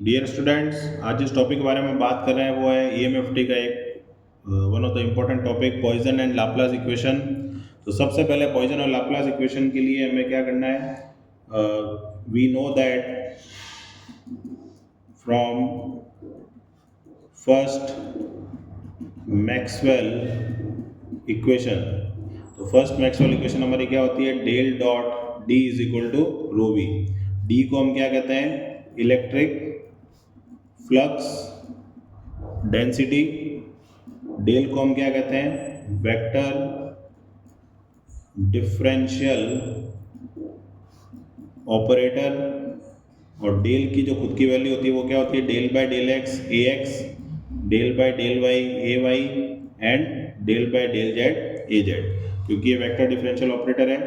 Dear students, आज जिस topic के बारे में बात कर रहे हैं वो है ईएमएफटी का एक one of the important topic Poisson and Laplace equation. तो सबसे पहले पॉइजन और लाप्लास इक्वेशन के लिए हमें क्या करना है, we know that from first Maxwell equation. तो फर्स्ट मैक्सवेल इक्वेशन हमारी क्या होती है, del dot D is equal to rho V. D को हम क्या कहते हैं, इलेक्ट्रिक फ्लक्स डेंसिटी। डेल को हम क्या कहते हैं, वेक्टर डिफरेंशियल ऑपरेटर। और डेल की जो खुद की वैल्यू होती है वो क्या होती है, del by del X A X, del by del Y A Y and del by del Z A Z, क्योंकि ये वेक्टर डिफरेंशियल ऑपरेटर है।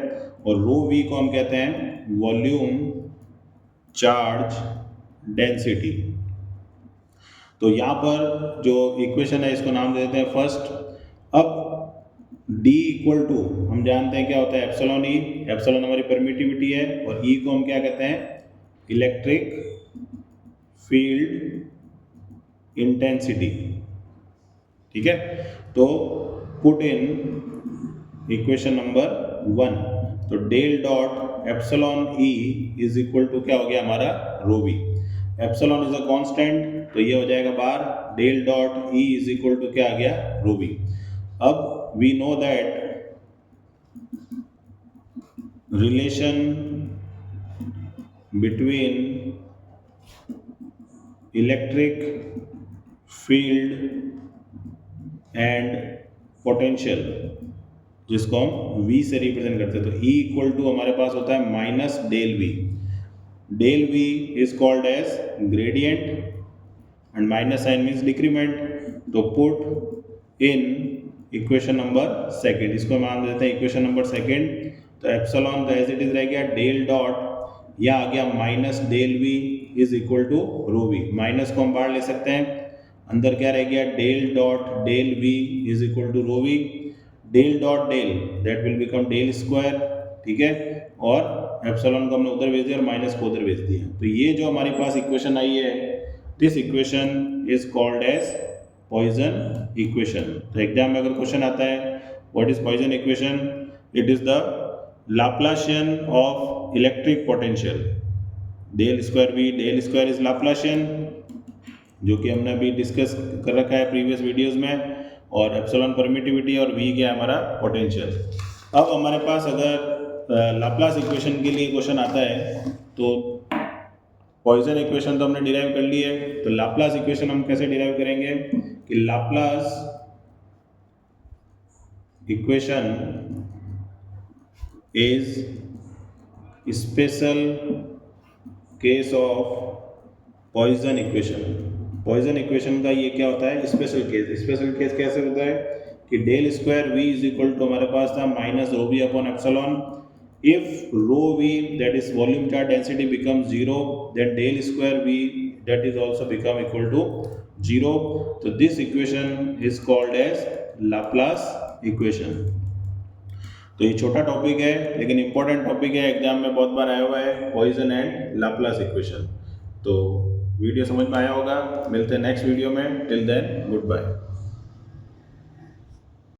और रो वी को हम कहते हैं वॉल्यूम चार्ज डेंसिटी। तो यहाँ पर जो इक्वेशन है इसको नाम दे देते हैं फर्स्ट। अब D इक्वल टू हम जानते हैं क्या होता है, एप्सिलॉन ई। एप्सिलॉन हमारी परमिटिविटी है और E को हम क्या कहते हैं, इलेक्ट्रिक फील्ड इंटेंसिटी। ठीक है, तो पुट इन इक्वेशन नंबर 1। तो del dot epsilon E is equal to क्या हो गया हमारा, rho V. Epsilon is a constant, तो ये हो जाएगा बार, del dot E is equal to क्या आ गया, रो वी। अब we know that relation between electric field and potential, जिसको हम V से रिप्रेजेंट करते हैं। तो E इक्वल टू हमारे पास होता है minus del V। Del V is called as gradient and minus sign means decrement. तो put in equation number second, इसको मान देते हैं इक्वेशन नंबर सेकेंड। तो एप्सिलॉन का एज इट इज रह गया डेल डॉट, या आ गया minus del V is equal to rho V. Minus को हम बाहर ले सकते हैं, अंदर क्या रह गया, del dot del V is equal to rho V. Del dot del that will become del square. ठीक है, और एप्सिलॉन को हमने उधर भेज दिया और माइनस को उधर भेज दिया। तो ये जो हमारे पास इक्वेशन आई है, this equation is called as Poisson equation. तो एग्जाम में अगर क्वेश्चन आता है what is Poisson equation, it is the Laplacian of electric potential. Del square V, del square is Laplacian, जो कि हमने अभी डिस्कस कर रखा है प्रीवियस वीडियोस में। और एप्सिलॉन परमिटिविटी और V क्या है हमारा, पोटेंशियल। अब हमारे पास अगर लाप्लास इक्वेशन के लिए क्वेश्चन आता है, तो पॉइजन इक्वेशन तो हमने डिराइव कर ली है, तो लाप्लास इक्वेशन हम कैसे डिराइव करेंगे कि Laplace equation is special case of Poisson equation. Poisson equation का ये क्या होता है, स्पेशल केस। स्पेशल केस कैसे होता है कि del square V is equal to हमारे पास था minus rho V upon epsilon. If rho V that is volume charge density become zero, then del square V that is also become equal to zero. तो this equation is called as Laplace equation. तो ये छोटा topic है लेकिन important topic है, exam में बहुत बार आया हुआ है, पॉइजन एंड लाप्लास इक्वेशन। तो वीडियो समझ में आया होगा, मिलते हैं नेक्स्ट वीडियो में। Till then good bye.